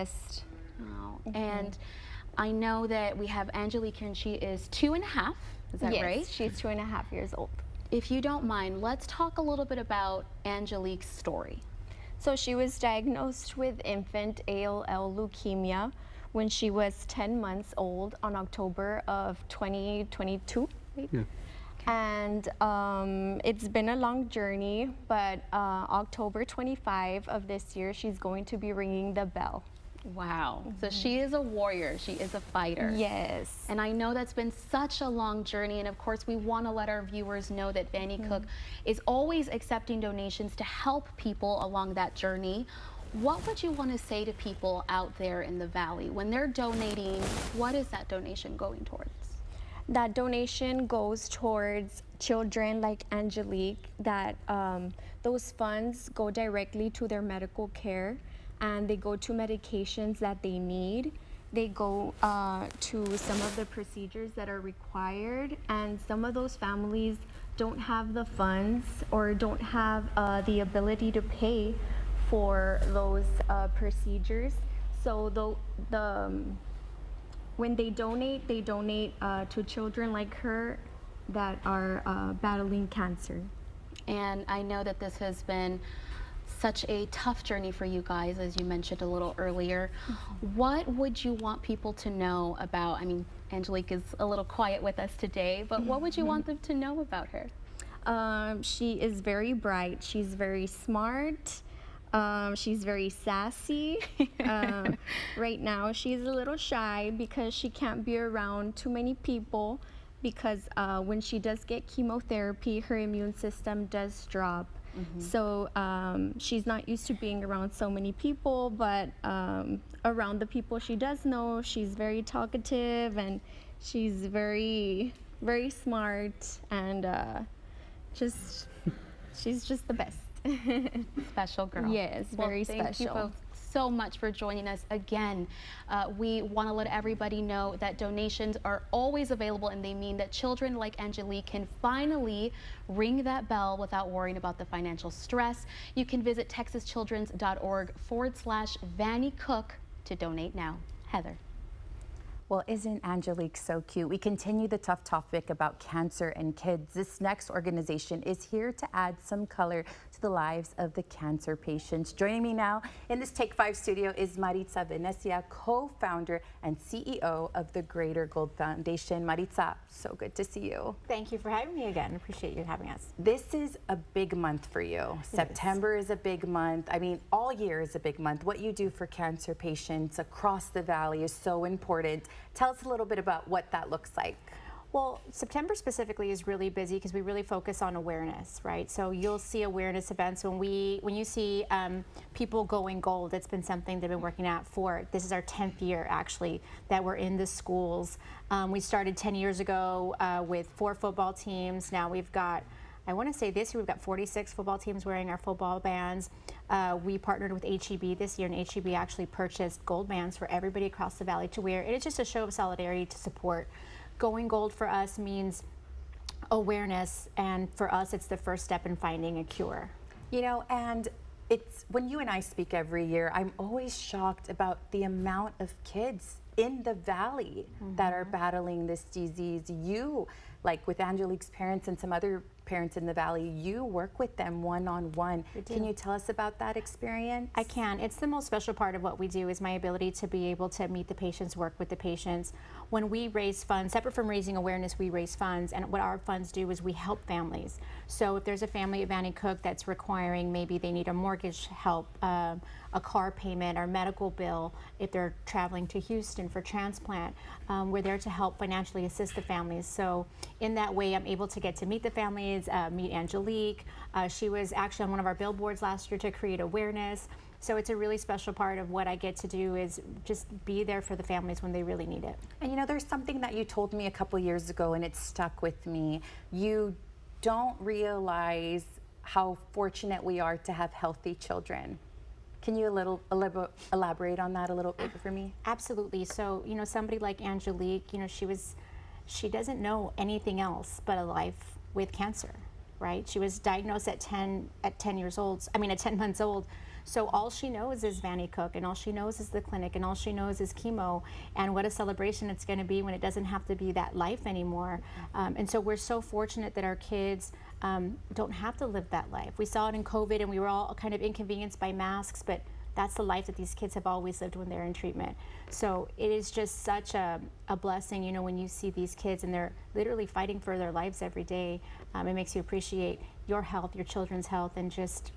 best. Oh, and I know that we have Angelique here, and she is 2.5. Is that right? Yes, she's 2.5 years old. If you don't mind, let's talk a little bit about Angelique's story. So she was diagnosed with infant ALL leukemia when she was 10 months old on October of 2022. Right? Yeah. And it's been a long journey, but October 25 of this year, she's going to be ringing the bell. Wow. So she is a warrior. She is a fighter. Yes. And I know that's been such a long journey. And of course, we want to let our viewers know that Vanny Cook is always accepting donations to help people along that journey. What would you want to say to people out there in the Valley when they're donating? What is that donation going towards? That donation goes towards children like Angelique, that those funds go directly to their medical care, and they go to medications that they need. They go to some of the procedures that are required, and some of those families don't have the funds or don't have the ability to pay for those procedures. So when they donate to children like her that are battling cancer. And I know that this has been such a tough journey for you guys, as you mentioned a little earlier. What would you want people to know about, I mean, Angelique is a little quiet with us today, but what would you want them to know about her? She is very bright. She's very smart. She's very sassy. Right now, she's a little shy because she can't be around too many people, because when she does get chemotherapy, her immune system does drop. So she's not used to being around so many people, but around the people she does know, she's very talkative, and she's very, very smart, and she's just the best. Special girl. Yes, very special. Thank you both so much for joining us again. We want to let everybody know that donations are always available, and they mean that children like Angelique can finally ring that bell without worrying about the financial stress. You can visit texaschildrens.org/Vanny Cook to donate now. Heather. Well, isn't Angelique so cute? We continue the tough topic about cancer and kids. This next organization is here to add some color to the lives of the cancer patients. Joining me now in this Take 5 studio is Maritza Venecia, co-founder and CEO of the Greater Gold Foundation. Maritza, so good to see you. Thank you for having me again. Appreciate you having us. This is a big month for you. September is a big month. I mean, all year is a big month. What you do for cancer patients across the Valley is so important. Tell us a little bit about what that looks like. Well, September specifically is really busy because we really focus on awareness, right? So you'll see awareness events when you see people going gold. It's been something they've been working at for, this is our 10th year actually, that we're in the schools. We started 10 years ago with 4 football teams. Now we've got, I want to say this year we've got 46 football teams wearing our football bands. We partnered with HEB this year, and HEB actually purchased gold bands for everybody across the Valley to wear. It is just a show of solidarity to support. Going gold for us means awareness, and for us it's the first step in finding a cure. You know, and it's when you and I speak every year, I'm always shocked about the amount of kids in the Valley that are battling this disease. You, like with Angelique's parents and some other parents in the Valley, you work with them one-on-one. Can you tell us about that experience? I can. It's the most special part of what we do, is my ability to be able to meet the patients, work with the patients. When we raise funds, separate from raising awareness, we raise funds, and what our funds do is we help families. So if there's a family at Vanny Cook that's requiring, maybe they need a mortgage help, a car payment or medical bill, if they're traveling to Houston for transplant, we're there to help financially assist the families. So in that way, I'm able to get to meet the families, meet Angelique. She was actually on one of our billboards last year to create awareness. So it's a really special part of what I get to do, is just be there for the families when they really need it. And you know, there's something that you told me a couple years ago, and it stuck with me. You don't realize how fortunate we are to have healthy children. Can you elaborate on that a little bit for me? Absolutely. So, you know, somebody like Angelique, you know, she doesn't know anything else but a life with cancer, right? She was diagnosed at 10 years old, I mean at 10 months old. So all she knows is Vanny Cook, and all she knows is the clinic, and all she knows is chemo, and what a celebration it's going to be when it doesn't have to be that life anymore. And so we're so fortunate that our kids don't have to live that life. We saw it in COVID, and we were all kind of inconvenienced by masks, but that's the life that these kids have always lived when they're in treatment. So it is just such a blessing, you know, when you see these kids and they're literally fighting for their lives every day. It makes you appreciate your health, your children's health, and just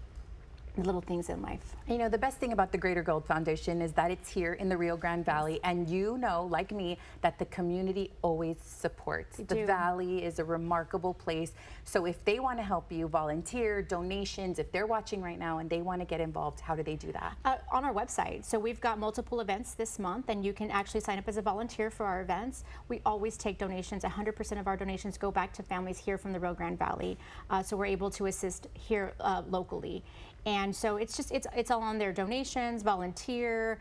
the little things in life. You know, the best thing about the Greater Gold Foundation is that it's here in the Rio Grande Valley, and you know, like me, that the community always supports. The Valley is a remarkable place. So if they want to help you, volunteer, donations, if they're watching right now and they want to get involved, how do they do that? On our website. So we've got multiple events this month, and you can actually sign up as a volunteer for our events. We always take donations. 100% of our donations go back to families here from the Rio Grande Valley. So we're able to assist here locally. And so it's all on their donations, volunteer,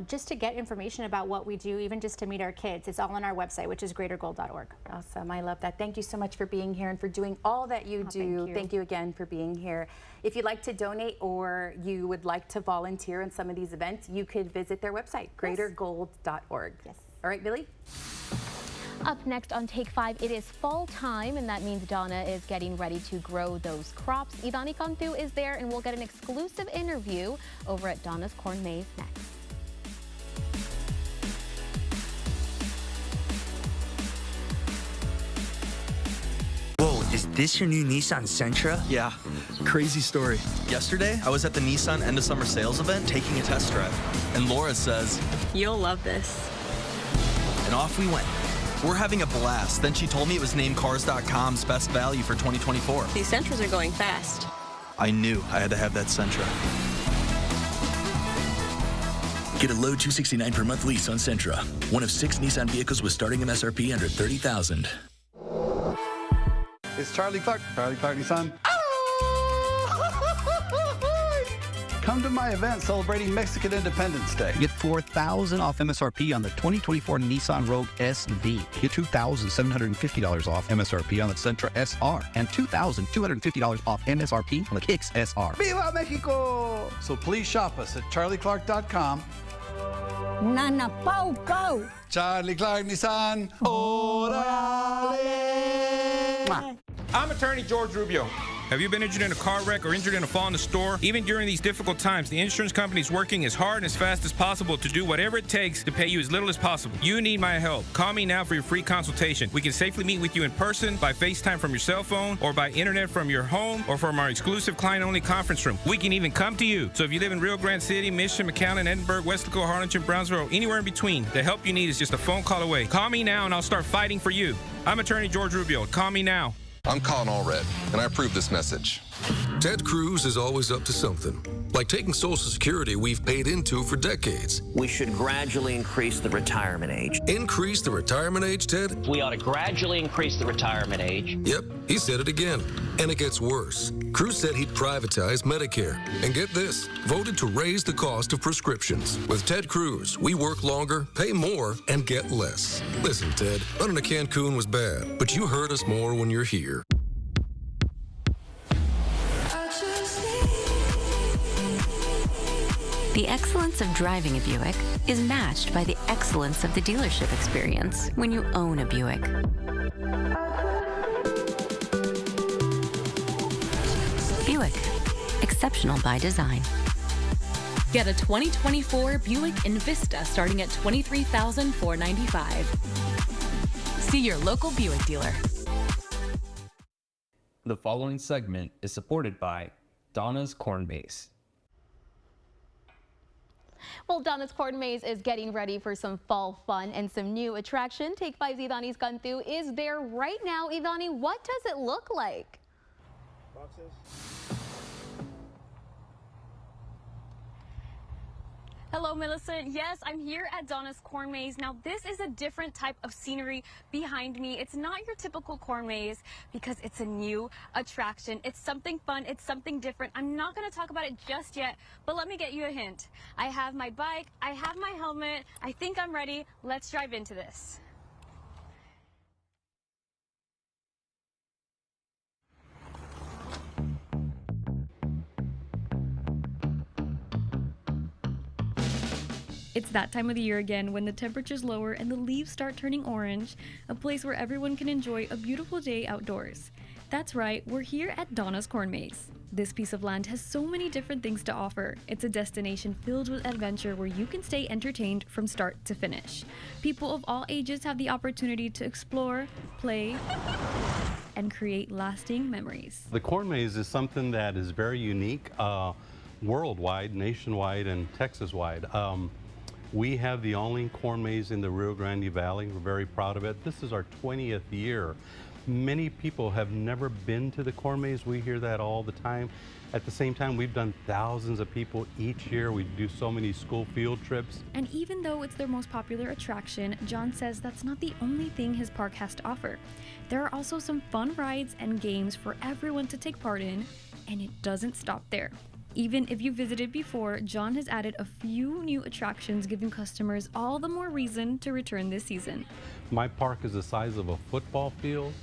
just to get information about what we do, even just to meet our kids. It's all on our website, which is greatergold.org. Awesome. I love that. Thank you so much for being here and for doing all that you do. Thank you again for being here. If you'd like to donate or you would like to volunteer in some of these events, you could visit their website, greatergold.org. Yes. All right, Billy? Up next on Take 5, it is fall time, and that means Donna is getting ready to grow those crops. Idani Cantu is there, and we'll get an exclusive interview over at Donna's Corn Maze next. Whoa, is this your new Nissan Sentra? Yeah, crazy story. Yesterday, I was at the Nissan End of Summer Sales event taking a test drive, and Laura says, "You'll love this." and off we went. We're having a blast. Then she told me it was named Cars.com's best value for 2024. These Sentras are going fast. I knew I had to have that Sentra. Get a low $269 per month lease on Sentra. One of 6 Nissan vehicles with starting MSRP under $30,000. It's Charlie Clark, Charlie Clark Nissan. Come to my event celebrating Mexican Independence Day. Get $4,000 off MSRP on the 2024 Nissan Rogue SV. Get $2,750 off MSRP on the Sentra SR and $2,250 off MSRP on the Kicks SR. Viva Mexico! So please shop us at charlieclark.com. Nana Pau Go! Charlie Clark Nissan. Orale! I'm attorney George Rubio. Have you been injured in a car wreck or injured in a fall in the store? Even during these difficult times, the insurance company is working as hard and as fast as possible to do whatever it takes to pay you as little as possible. You need my help. Call me now for your free consultation. We can safely meet with you in person, by FaceTime from your cell phone, or by internet from your home, or from our exclusive client-only conference room. We can even come to you. So if you live in Rio Grande City, Mission, McAllen, Edinburgh, Westlaco, Harlingen, Brownsville, or anywhere in between, the help you need is just a phone call away. Call me now and I'll start fighting for you. I'm attorney George Rubio. Call me now. I'm Colin Allred, and I approve this message. Ted Cruz is always up to something, like taking Social Security we've paid into for decades. We should gradually increase the retirement age. Increase the retirement age, Ted? We ought to gradually increase the retirement age. Yep, he said it again. And it gets worse. Cruz said he'd privatize Medicare. And get this, voted to raise the cost of prescriptions. With Ted Cruz, we work longer, pay more, and get less. Listen, Ted, running to Cancun was bad, but you hurt us more when you're here. The excellence of driving a Buick is matched by the excellence of the dealership experience when you own a Buick. Buick, exceptional by design. Get a 2024 Buick Envista starting at $23,495. See your local Buick dealer. The following segment is supported by Donna's Corn Maze. Well, Donna's Corn Maze is getting ready for some fall fun and some new attraction. Take 5's Idani Cantu is there right now. Idani, what does it look like? Boxes. Hello, Millicent. Yes, I'm here at Donna's Corn Maze. Now, this is a different type of scenery behind me. It's not your typical corn maze because it's a new attraction. It's something fun. It's something different. I'm not going to talk about it just yet, but let me get you a hint. I have my bike. I have my helmet. I think I'm ready. Let's drive into this. It's that time of the year again when the temperature's lower and the leaves start turning orange, a place where everyone can enjoy a beautiful day outdoors. That's right, we're here at Donna's Corn Maze. This piece of land has so many different things to offer. It's a destination filled with adventure where you can stay entertained from start to finish. People of all ages have the opportunity to explore, play, and create lasting memories. The Corn Maze is something that is very unique, worldwide, nationwide, and Texas-wide. We have the only corn maze in the Rio Grande Valley. We're very proud of it. This is our 20th year. Many people have never been to the corn maze. We hear that all the time. At the same time, we've done thousands of people each year. We do so many school field trips. And even though it's their most popular attraction, John says that's not the only thing his park has to offer. There are also some fun rides and games for everyone to take part in, and it doesn't stop there. Even if you visited before, John has added a few new attractions, giving customers all the more reason to return this season. My park is the size of a football field.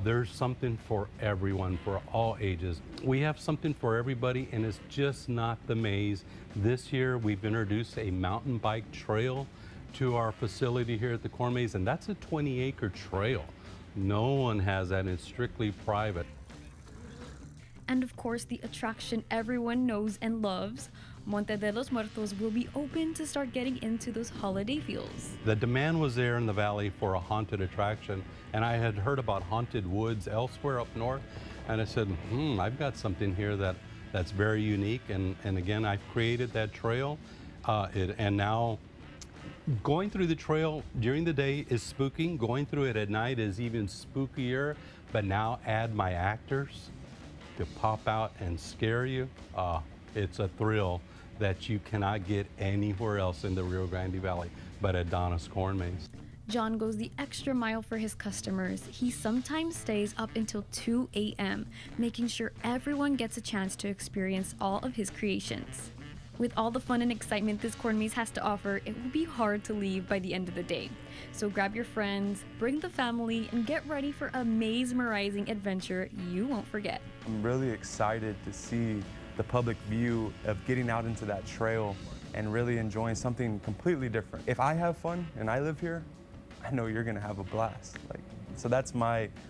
There's something for everyone, for all ages. We have something for everybody, and it's just not the maze. This year, we've introduced a mountain bike trail to our facility here at the Corn Maze, and that's a 20-acre trail. No one has that, and it's strictly private. And of course, the attraction everyone knows and loves, Monte de los Muertos, will be open to start getting into those holiday feels. The demand was there in the valley for a haunted attraction, and I had heard about haunted woods elsewhere up north, and I said, I've got something here that's very unique, and again, I've created that trail, and now going through the trail during the day is spooking, going through it at night is even spookier, but now add my actors to pop out and scare you. It's a thrill that you cannot get anywhere else in the Rio Grande Valley but at Donna's Corn Maze. John goes the extra mile for his customers. He sometimes stays up until 2 a.m., making sure everyone gets a chance to experience all of his creations. With all the fun and excitement this corn maze has to offer, it will be hard to leave by the end of the day. So grab your friends, bring the family, and get ready for a mesmerizing adventure you won't forget. I'm really excited to see the public view of getting out into that trail and really enjoying something completely different. If I have fun and I live here, I know you're gonna have a blast. So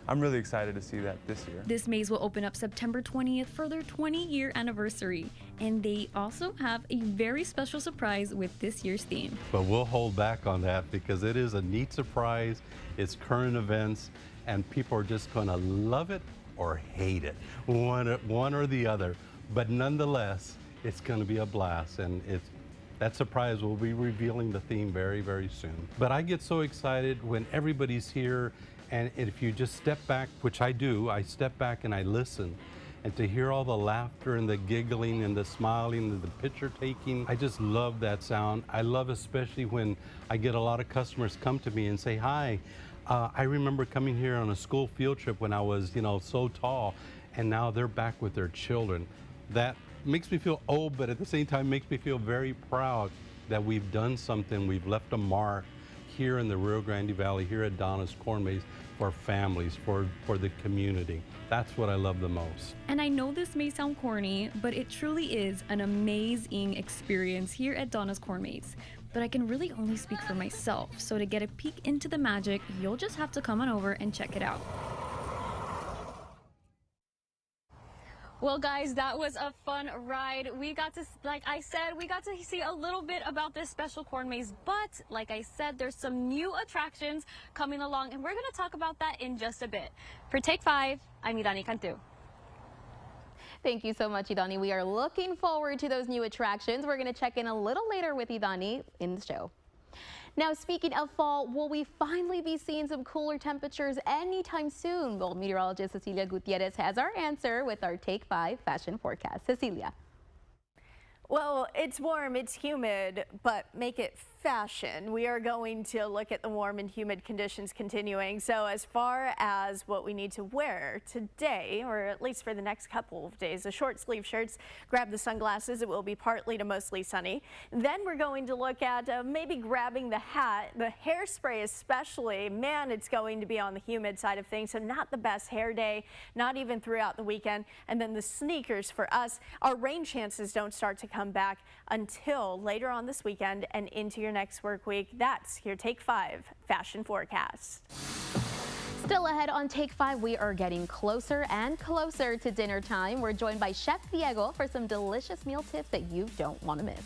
I'm really excited to see that this year. This maze will open up September 20th for their 20-year anniversary. And they also have a very special surprise with this year's theme. But we'll hold back on that because it is a neat surprise. It's current events, and people are just gonna love it or hate it, one or the other. But nonetheless, it's gonna be a blast, and that surprise will be revealing the theme very, very soon. But I get so excited when everybody's here, and if you just step back, which I do, I step back and I listen, and to hear all the laughter and the giggling and the smiling and the picture taking, I just love that sound. I love especially when I get a lot of customers come to me and say, hi, I remember coming here on a school field trip when I was, so tall, and now they're back with their children. That makes me feel old, but at the same time makes me feel very proud that we've done something, we've left a mark here in the Rio Grande Valley, here at Donna's Corn Maze, for families, for the community. That's what I love the most. And I know this may sound corny, but it truly is an amazing experience here at Donna's Corn Maze. But I can really only speak for myself, so to get a peek into the magic, you'll just have to come on over and check it out. Well, guys, that was a fun ride. We got to, like I said, we got to see a little bit about this special corn maze. But like I said, there's some new attractions coming along, and we're going to talk about that in just a bit. For Take 5, I'm Idani Cantu. Thank you so much, Idani. We are looking forward to those new attractions. We're going to check in a little later with Idani in the show. Now, speaking of fall, will we finally be seeing some cooler temperatures anytime soon? Well, meteorologist Cecilia Gutierrez has our answer with our Take 5 fashion forecast. Cecilia. Well, it's warm, it's humid, but make it fashion, we are going to look at the warm and humid conditions continuing. So as far as what we need to wear today, or at least for the next couple of days, the short sleeve shirts, grab the sunglasses. It will be partly to mostly sunny. Then we're going to look at maybe grabbing the hat, the hairspray especially. Man, it's going to be on the humid side of things, so not the best hair day, not even throughout the weekend. And then the sneakers for us, our rain chances don't start to come back until later on this weekend and into your next work week. That's your Take 5 fashion forecast. Still ahead on Take 5, we are getting closer and closer to dinner time. We're joined by Chef Diego for some delicious meal tips that you don't want to miss.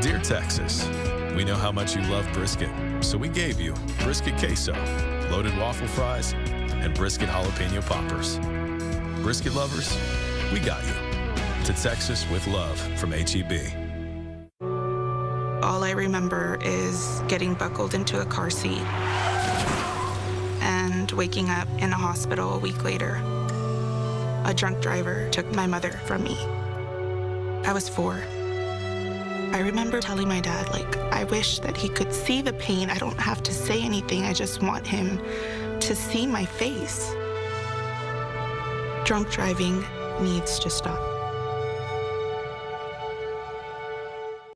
Dear Texas, we know how much you love brisket, so we gave you brisket queso, loaded waffle fries, and brisket jalapeno poppers. Brisket lovers, we got you. To Texas with love from H-E-B. All I remember is getting buckled into a car seat and waking up in a hospital a week later. A drunk driver took my mother from me. I was 4. I remember telling my dad, I wish that he could see the pain. I don't have to say anything. I just want him to see my face. Drunk driving needs to stop.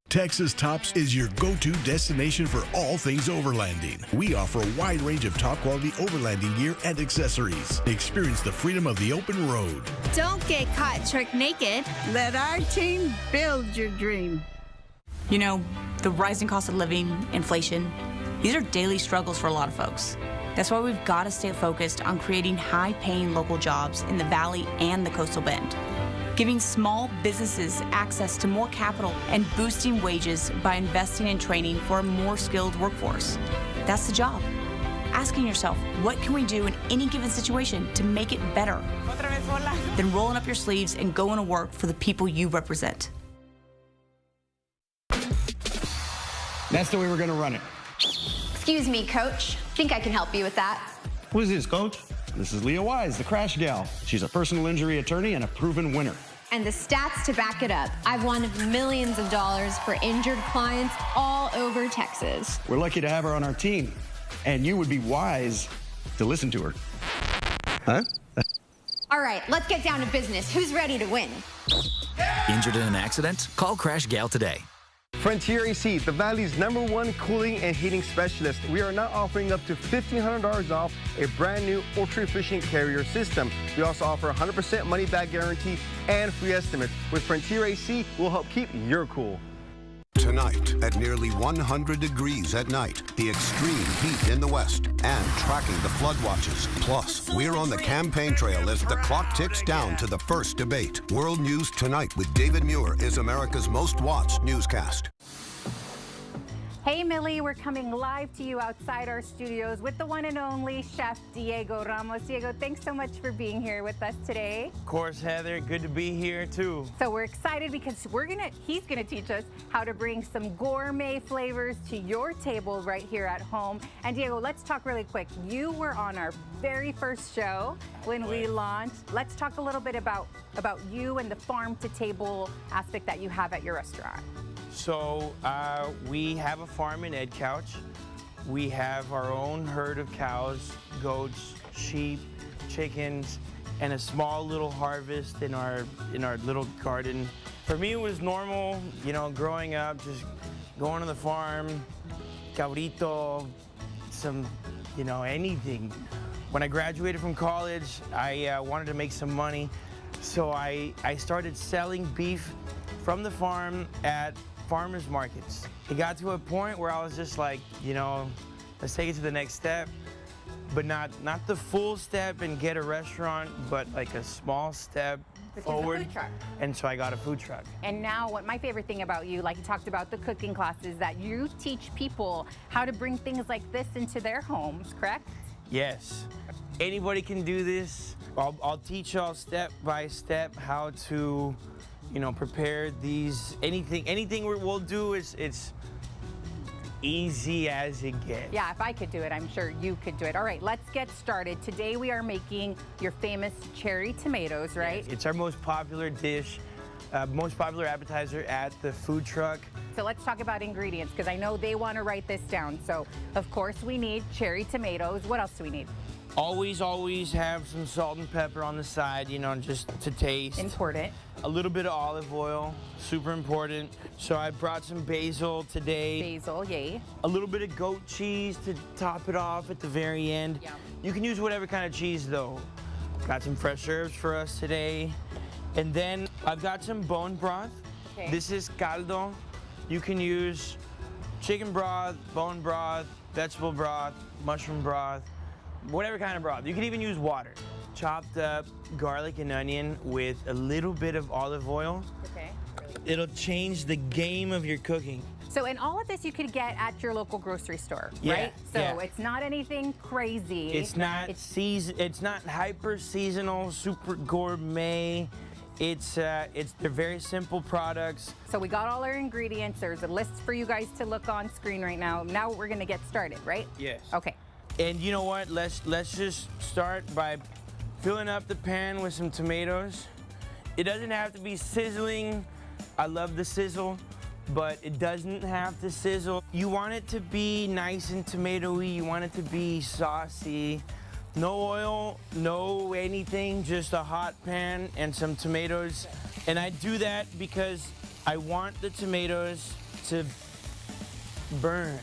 Texas Tops is your go-to destination for all things overlanding. We offer a wide range of top-quality overlanding gear and accessories. Experience the freedom of the open road. Don't get caught trick naked. Let our team build your dream. You know, the rising cost of living, inflation, these are daily struggles for a lot of folks. That's why we've got to stay focused on creating high-paying local jobs in the Valley and the Coastal Bend, giving small businesses access to more capital and boosting wages by investing in training for a more skilled workforce. That's the job. Asking yourself, what can we do in any given situation to make it better? Then rolling up your sleeves and going to work for the people you represent. That's the way we're going to run it. Excuse me, Coach. Think I can help you with that. Who is this, Coach? This is Leah Wise, the crash gal. She's a personal injury attorney and a proven winner. And the stats to back it up. I've won millions of dollars for injured clients all over Texas. We're lucky to have her on our team. And you would be wise to listen to her. Huh? All right, let's get down to business. Who's ready to win? Injured in an accident? Call Crash Gal today. Frontier AC, the Valley's #1 cooling and heating specialist. We are now offering up to $1,500 off a brand new ultra-efficient carrier system. We also offer 100% money-back guarantee and free estimates. With Frontier AC, we'll help keep your cool. Tonight, at nearly 100 degrees at night, the extreme heat in the west, and tracking the flood watches. Plus, we're on the campaign trail as the clock ticks down to the first debate. World News Tonight with David Muir is America's most watched newscast. Hey Millie, we're coming live to you outside our studios with the one and only Chef Diego Ramos. Diego, thanks so much for being here with us today. Of course, Heather, good to be here too. So we're excited because he's gonna teach us how to bring some gourmet flavors to your table right here at home. And Diego, let's talk really quick. You were on our very first show when we launched. Let's talk a little bit about you and the farm to table aspect that you have at your restaurant. So we have a farm in Ed Couch. We have our own herd of cows, goats, sheep, chickens, and a small little harvest in our little garden. For me, it was normal, growing up, just going to the farm, cabrito, some, anything. When I graduated from college, I wanted to make some money, so I started selling beef from the farm at farmers markets. It got to a point where I was just like, let's take it to the next step, but not the full step and get a restaurant, but like a small step forward. Food truck. And so I got a food truck. And now what my favorite thing about you, like you talked about the cooking classes, that you teach people how to bring things like this into their homes, correct? Yes. Anybody can do this. I'll teach y'all step by step how to you know, prepare these. Anything we'll do is it's easy as it gets. Yeah, if I could do it, I'm sure you could do it. All right, let's get started. Today we are making your famous cherry tomatoes, right? Yes, it's our most popular dish, most popular appetizer at the food truck. So let's talk about ingredients, because I know they want to write this down. So, of course, we need cherry tomatoes. What else do we need? Always have some salt and pepper on the side, you know, just to taste. Important. A little bit of olive oil, super important. So I brought some basil today. Basil, yay. A little bit of goat cheese to top it off at the very end. Yum. You can use whatever kind of cheese though. Got some fresh herbs for us today. And then I've got some bone broth. Okay. This is caldo. You can use chicken broth, bone broth, vegetable broth, mushroom broth, whatever kind of broth. You can even use water. Chopped up garlic and onion with a little bit of olive oil. Okay. It'll change the game of your cooking. So, and all of this you could get at your local grocery store, Yeah, right? So yeah. it's not anything crazy. It's not it's not hyper seasonal, super gourmet. They're very simple products. So we got all our ingredients. There's a list for you guys to look on screen right now. Now we're gonna get started, right? Yes. Okay. And you know what? Let's just start by filling up the pan with some tomatoes. It doesn't have to be sizzling. I love the sizzle, but it doesn't have to sizzle. You want it to be nice and tomatoey. You want it to be saucy. No oil, no anything, just a hot pan and some tomatoes. And I do that because I want the tomatoes to burn.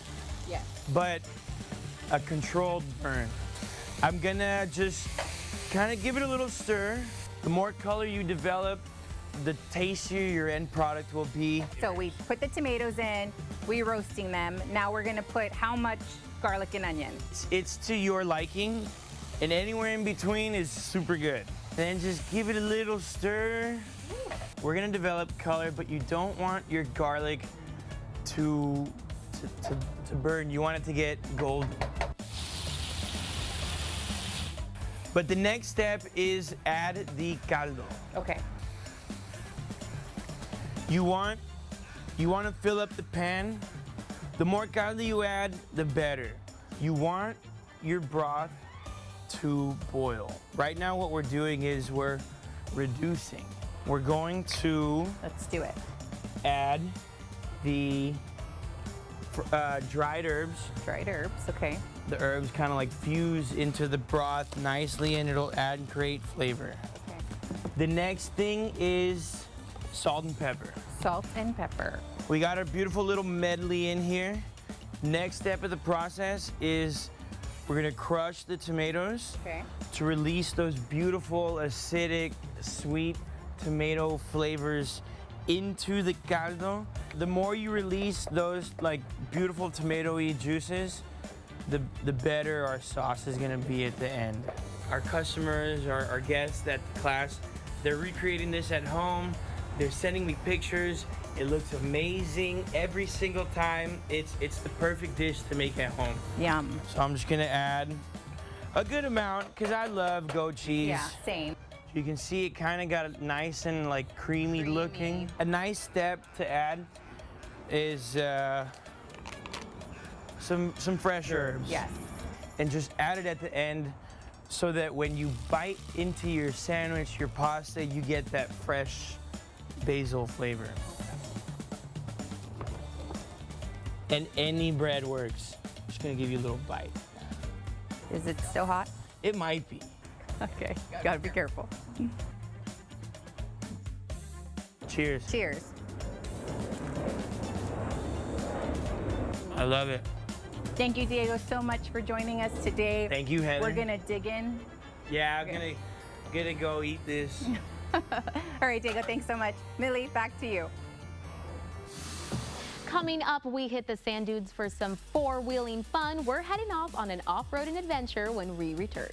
Yes. But a controlled burn. I'm gonna just kind of give it a little stir. The more color you develop, the tastier your end product will be. So we put the tomatoes in, we're roasting them. Now we're gonna put how much garlic and onion? It's to your liking, and anywhere in between is super good. Then just give it a little stir. We're gonna develop color, but you don't want your garlic to burn. You want it to get golden. But the next step is add the caldo. Okay. You want to fill up the pan. The more caldo you add, the better. You want your broth to boil. Right now what we're doing is we're reducing. We're going to... Let's do it. Add the dried herbs. Dried herbs, okay. The herbs kind of like fuse into the broth nicely and it'll add and create flavor. Okay. The next thing is salt and pepper. Salt and pepper. We got our beautiful little medley in here. Next step of the process is we're gonna crush the tomatoes to release those beautiful, acidic, sweet tomato flavors into the caldo. The more you release those like beautiful tomatoey juices, the better our sauce is gonna be at the end. Our customers, our guests at the class, they're recreating this at home. They're sending me pictures. It looks amazing every single time. It's the perfect dish to make at home. Yum. So I'm just gonna add a good amount because I love goat cheese. Yeah, same. You can see it kind of got a nice and like creamy looking. A nice step to add is some fresh herbs. Yes. And just add it at the end so that when you bite into your sandwich, your pasta, you get that fresh basil flavor. And any bread works. I'm just gonna give you a little bite. Is it still hot? It might be. Okay, gotta be careful. Cheers. Cheers. I love it. Thank you, Diego, so much for joining us today. Thank you, Heather. We're gonna dig in. Yeah, I'm gonna go eat this. All right, Diego, thanks so much. Millie, back to you. Coming up, we hit the sand dunes for some four-wheeling fun. We're heading off on an off-roading adventure when we return.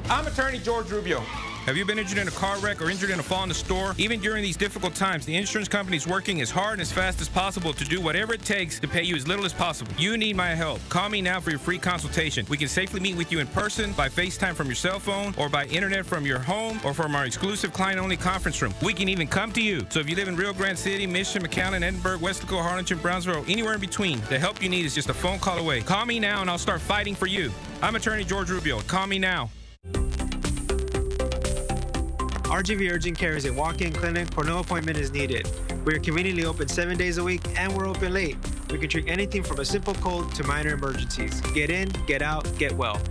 I'm attorney George Rubio. Have you been injured in a car wreck or injured in a fall in the store? Even during these difficult times, the insurance company is working as hard and as fast as possible to do whatever it takes to pay you as little as possible. You need my help. Call me now for your free consultation. We can safely meet with you in person, by FaceTime from your cell phone, or by internet from your home, or from our exclusive client-only conference room. We can even come to you. So if you live in Rio Grande City, Mission, McAllen, Edinburgh, Westlaco, Harlingen, Brownsville, or anywhere in between, the help you need is just a phone call away. Call me now and I'll start fighting for you. I'm attorney George Rubio. Call me now. RGV Urgent Care is a walk-in clinic where no appointment is needed. We are conveniently open 7 days a week and we're open late. We can treat anything from a simple cold to minor emergencies. Get in, get out, get well.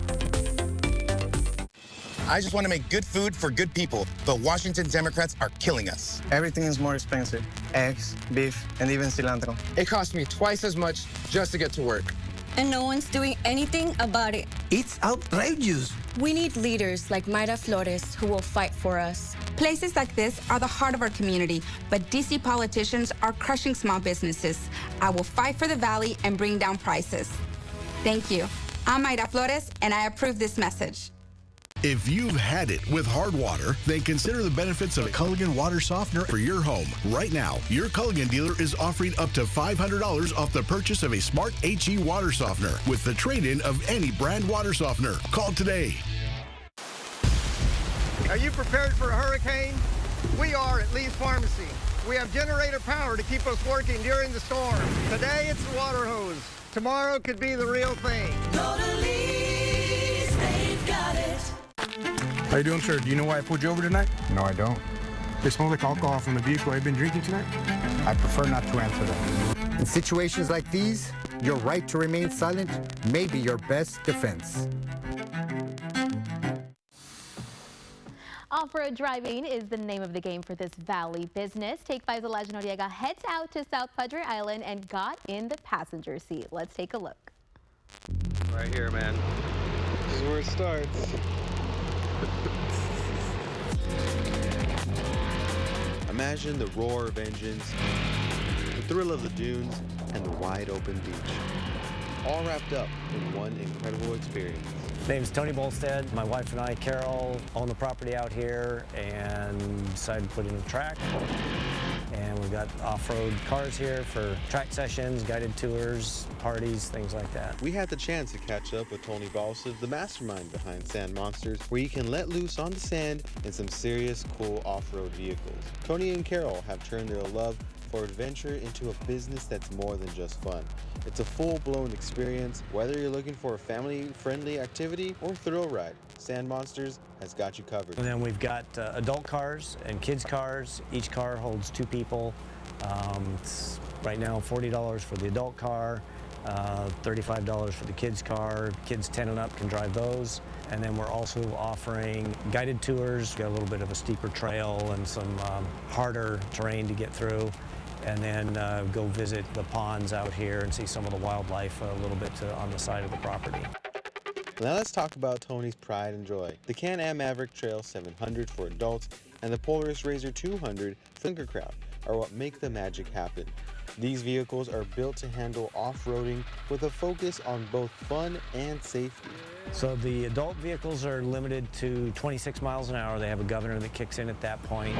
I just want to make good food for good people, but Washington Democrats are killing us. Everything is more expensive. Eggs, beef, and even cilantro. It costs me twice as much just to get to work. And no one's doing anything about it. It's outrageous. We need leaders like Mayra Flores who will fight for us. Places like this are the heart of our community, but DC politicians are crushing small businesses. I will fight for the Valley and bring down prices. Thank you. I'm Mayra Flores, and I approve this message. If you've had it with hard water, then consider the benefits of a Culligan water softener for your home. Right now, your Culligan dealer is offering up to $500 off the purchase of a Smart HE water softener with the trade-in of any brand water softener. Call today. Are you prepared for a hurricane? We are at Lee's Pharmacy. We have generator power to keep us working during the storm. Today, it's the water hose. Tomorrow could be the real thing. Go to Lee's, they've got it. How you doing, sir? Do you know why I pulled you over tonight? No, I don't. It smells like alcohol from the vehicle I've been drinking tonight? I prefer not to answer that. In situations like these, your right to remain silent may be your best defense. Off-road driving is the name of the game for this Valley business. Take 5's Elijah Noriega heads out to South Padre Island and got in the passenger seat. Let's take a look. Right here, man. This is where it starts. Imagine the roar of engines, the thrill of the dunes, and the wide open beach. All wrapped up in one incredible experience. My name's Tony Bolstead. My wife and I, Carol, own the property out here and decided to put in a track. And we've got off-road cars here for track sessions, guided tours, parties, things like that. We had the chance to catch up with Tony Bolstead, the mastermind behind Sand Monsters, where you can let loose on the sand in some serious, cool off-road vehicles. Tony and Carol have turned their love for adventure into a business that's more than just fun. It's a full-blown experience, whether you're looking for a family-friendly activity or thrill ride. Sand Monsters has got you covered. And then we've got adult cars and kids cars. Each car holds 2 people. It's right now $40 for the adult car, $35 for the kids car. Kids 10 and up can drive those. And then we're also offering guided tours. Got a little bit of a steeper trail and some harder terrain to get through. And then go visit the ponds out here and see some of the wildlife a little bit on the side of the property. Now let's talk about Tony's pride and joy. The Can-Am Maverick Trail 700 for adults and the Polaris Razor 200 for the younger crowd are what make the magic happen. These vehicles are built to handle off-roading with a focus on both fun and safety. So the adult vehicles are limited to 26 miles an hour. They have a governor that kicks in at that point.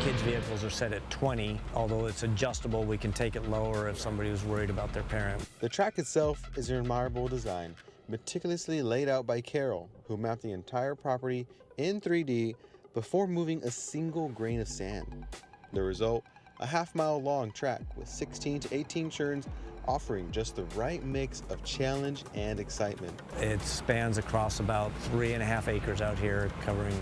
Kids' vehicles are set at 20, although it's adjustable. We can take it lower if somebody was worried about their parent. The track itself is an admirable design, meticulously laid out by Carol, who mapped the entire property in 3D before moving a single grain of sand. The result, a half-mile long track with 16 to 18 turns, offering just the right mix of challenge and excitement. It spans across about 3.5 acres out here, covering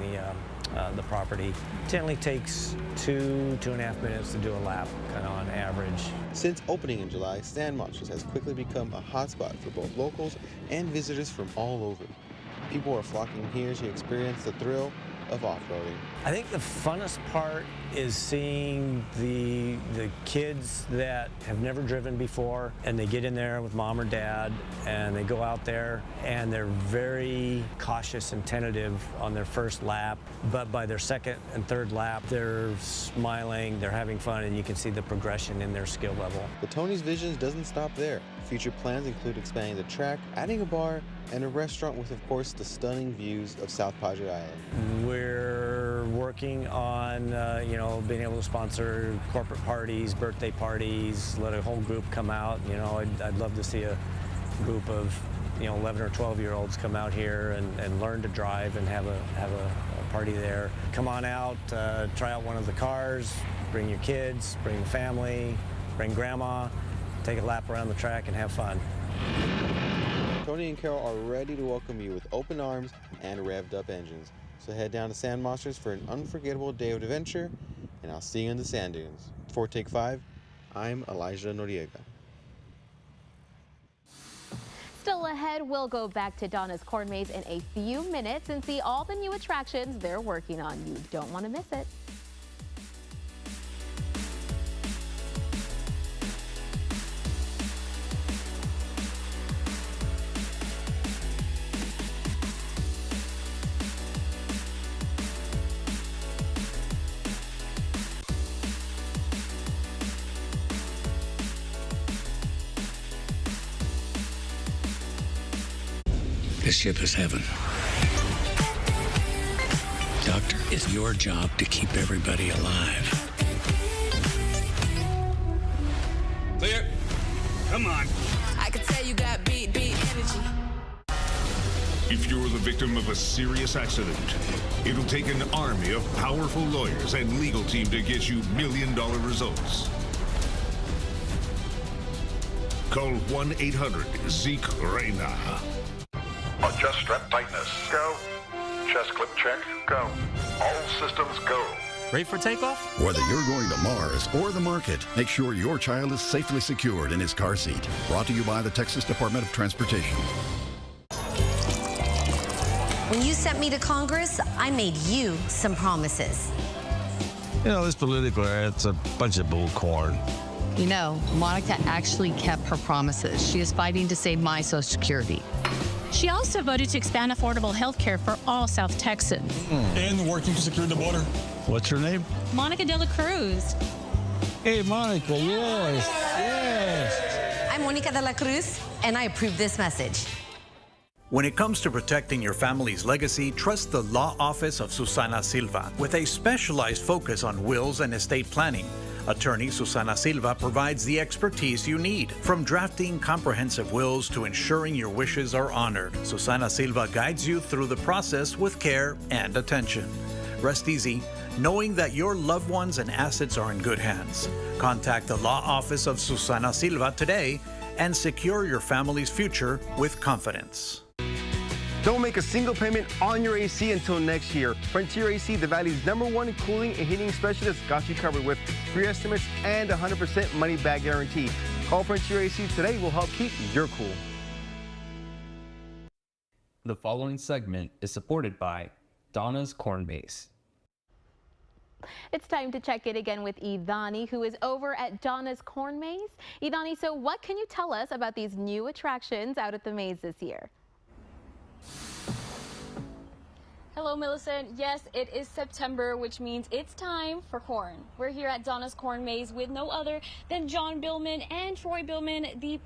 the property. Generally takes 2.5 minutes to do a lap, kind of on average. Since opening in July, Sand Monsters has quickly become a hotspot for both locals and visitors from all over. People are flocking here to experience the thrill of off-roading. I think the funnest part is seeing the kids that have never driven before, and they get in there with mom or dad and they go out there and they're very cautious and tentative on their first lap, but by their second and third lap they're smiling, they're having fun, and you can see the progression in their skill level. But Tony's vision doesn't stop there. Future plans include expanding the track, adding a bar, and a restaurant with, of course, the stunning views of South Padre Island. We're working on, being able to sponsor corporate parties, birthday parties, let a whole group come out. I'd love to see a group of, 11 or 12-year-olds come out here and learn to drive and have a party there. Come on out, try out one of the cars, bring your kids, bring the family, bring grandma, take a lap around the track and have fun. Tony and Carol are ready to welcome you with open arms and revved up engines. So head down to Sand Monsters for an unforgettable day of adventure, and I'll see you in the sand dunes. For Take 5, I'm Elijah Noriega. Still ahead, we'll go back to Donna's Corn Maze in a few minutes and see all the new attractions they're working on. You don't want to miss it. This ship is heaven. Doctor, it's your job to keep everybody alive. Clear. Come on. I could tell you got beat energy. If you're the victim of a serious accident, it'll take an army of powerful lawyers and legal team to get you million-dollar results. Call 1-800-ZEKE-REINA. Adjust strap tightness. Go. Chest clip check. Go. All systems go. Ready for takeoff? Whether you're going to Mars or the market, make sure your child is safely secured in his car seat. Brought to you by the Texas Department of Transportation. When you sent me to Congress, I made you some promises. This political era, it's a bunch of bull corn. Monica actually kept her promises. She is fighting to save my Social Security. She also voted to expand affordable health care for all South Texans. And working to secure the border. What's her name? Monica de la Cruz. Hey, Monica, yes. I'm Monica de la Cruz, and I approve this message. When it comes to protecting your family's legacy, trust the law office of Susana Silva. With a specialized focus on wills and estate planning, Attorney Susana Silva provides the expertise you need. From drafting comprehensive wills to ensuring your wishes are honored, Susana Silva guides you through the process with care and attention. Rest easy, knowing that your loved ones and assets are in good hands. Contact the law office of Susana Silva today and secure your family's future with confidence. Don't make a single payment on your AC until next year. Frontier AC, the Valley's #1 cooling and heating specialist, got you covered with free estimates and 100% money back guarantee. Call Frontier AC today. We'll help keep your cool. The following segment is supported by Donna's Corn Maze. It's time to check in again with Idani, who is over at Donna's Corn Maze. Idani, so what can you tell us about these new attractions out at the maze this year? Hello, Millicent. Yes, it is September, which means it's time for corn. We're here at Donna's Corn Maze with no other than John Billman and Troy Billman, the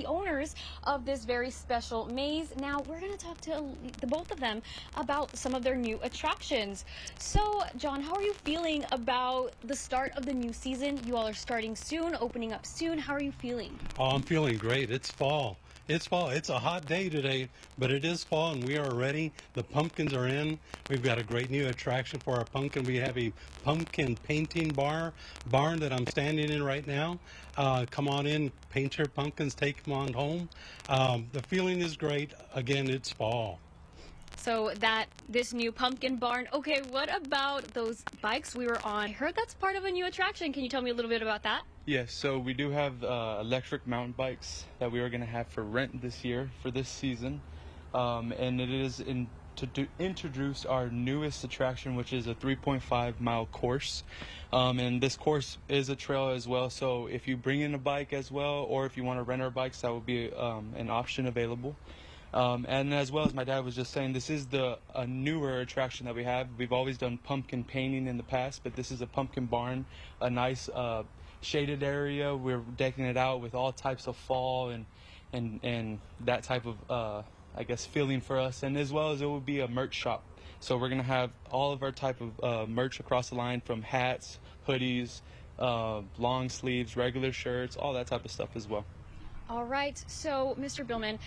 owners of this very special maze. Now, we're going to talk to the both of them about some of their new attractions. So, John, how are you feeling about the start of the new season? You all are starting soon, opening up soon. How are you feeling? Oh, I'm feeling great. It's fall. It's fall. It's a hot day today, but it is fall and we are ready. The pumpkins are in. We've got a great new attraction for our pumpkin. We have a pumpkin painting barn that I'm standing in right now. Come on in, paint your pumpkins, take them on home. The feeling is great. Again, it's fall. So this new pumpkin barn. Okay, what about those bikes we were on? I heard that's part of a new attraction. Can you tell me a little bit about that? Yes, so we do have electric mountain bikes that we are going to have for rent this year, for this season. And it is to introduce our newest attraction, which is a 3.5-mile course. And this course is a trail as well, so if you bring in a bike as well, or if you want to rent our bikes, that will be an option available. And as well as my dad was just saying, this is a newer attraction that we have. We've always done pumpkin painting in the past, but this is a pumpkin barn, a nice shaded area. We're decking it out with all types of fall and that type of I guess feeling for us, and as well as it will be a merch shop. So we're gonna have all of our type of merch across the line, from hats, hoodies, long sleeves, regular shirts, all that type of stuff as well. All right, so Mr. Billman,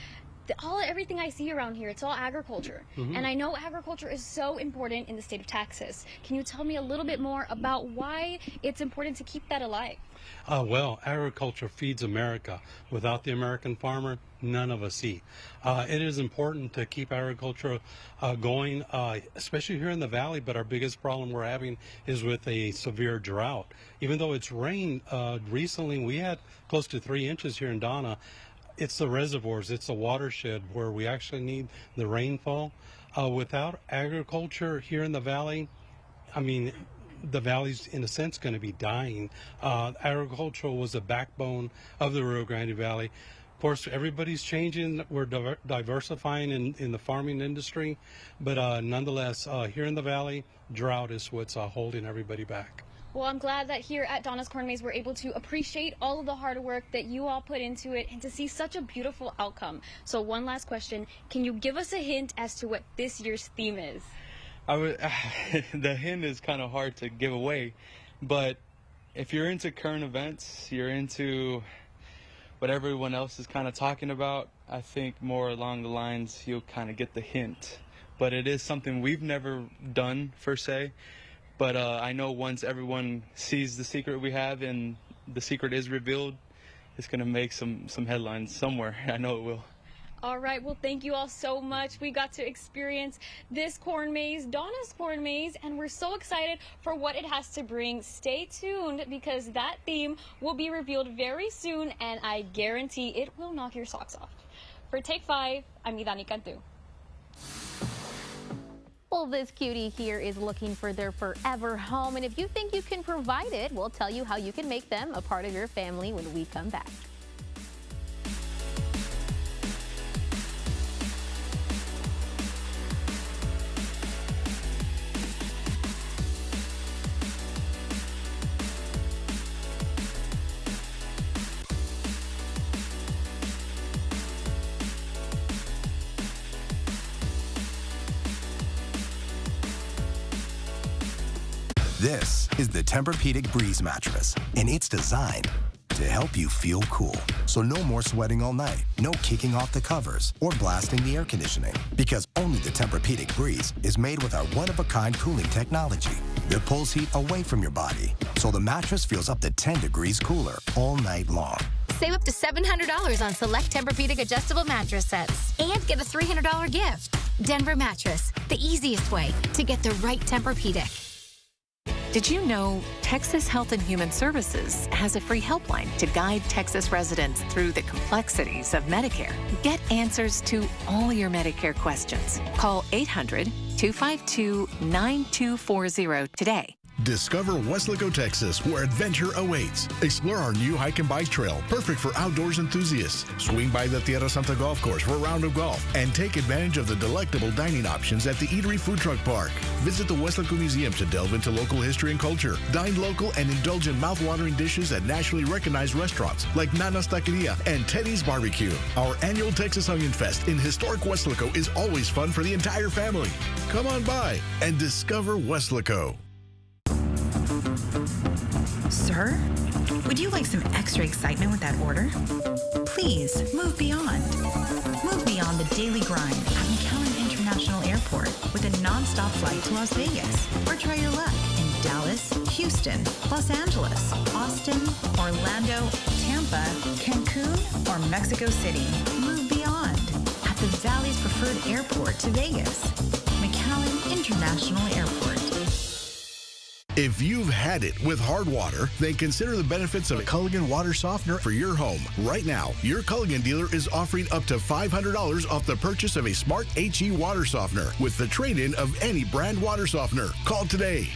everything I see around here, it's all agriculture. And I know agriculture is so important in the state of Texas. Can you tell me a little bit more about why it's important to keep that alive? Well, agriculture feeds America. Without the American farmer, none of us eat. It is important to keep agriculture going, especially here in the valley, but our biggest problem we're having is with a severe drought. Even though it's rained recently, we had close to 3 inches here in Donna. It's the reservoirs, it's the watershed where we actually need the rainfall. Without agriculture here in the valley, I mean, the valley's in a sense going to be dying. Agriculture was the backbone of the Rio Grande Valley. Of course, everybody's changing. We're diversifying in the farming industry, but nonetheless, here in the valley, drought is what's holding everybody back. Well, I'm glad that here at Donna's Corn Maze we're able to appreciate all of the hard work that you all put into it and to see such a beautiful outcome. So one last question, can you give us a hint as to what this year's theme is? The hint is kind of hard to give away, but if you're into current events, you're into what everyone else is kind of talking about, I think more along the lines you'll kind of get the hint. But it is something we've never done per se. But I know once everyone sees the secret we have and the secret is revealed, it's going to make some headlines somewhere. I know it will. All right, well, thank you all so much. We got to experience this corn maze, Donna's Corn Maze, and we're so excited for what it has to bring. Stay tuned because that theme will be revealed very soon, and I guarantee it will knock your socks off. For Take 5, I'm Idani Cantu. Well, this cutie here is looking for their forever home, and if you think you can provide it, we'll tell you how you can make them a part of your family when we come back. This is the Tempur-Pedic Breeze mattress, and it's designed to help you feel cool. So no more sweating all night, no kicking off the covers or blasting the air conditioning, because only the Tempur-Pedic Breeze is made with our one-of-a-kind cooling technology that pulls heat away from your body, so the mattress feels up to 10 degrees cooler all night long. Save up to $700 on select Tempur-Pedic adjustable mattress sets and get a $300 gift. Denver Mattress, the easiest way to get the right Tempur-Pedic. Did you know Texas Health and Human Services has a free helpline to guide Texas residents through the complexities of Medicare? Get answers to all your Medicare questions. Call 800-252-9240 today. Discover Weslaco, Texas, where adventure awaits. Explore our new hike and bike trail, perfect for outdoors enthusiasts. Swing by the Tierra Santa Golf Course for a round of golf, and take advantage of the delectable dining options at the Eatery Food Truck Park. Visit the Weslaco Museum to delve into local history and culture. Dine local and indulge in mouth-watering dishes at nationally recognized restaurants like Nana's Taqueria and Teddy's Barbecue. Our annual Texas Onion Fest in historic Weslaco is always fun for the entire family. Come on by and discover Weslaco. Sir, would you like some extra excitement with that order? Please move beyond. Move beyond the daily grind at McAllen International Airport with a non-stop flight to Las Vegas. Or try your luck in Dallas, Houston, Los Angeles, Austin, Orlando, Tampa, Cancun, or Mexico City. Move beyond at the Valley's preferred airport to Vegas. McAllen International Airport. If you've had it with hard water, then consider the benefits of a Culligan water softener for your home. Right now, your Culligan dealer is offering up to $500 off the purchase of a Smart HE water softener with the trade-in of any brand water softener. Call today.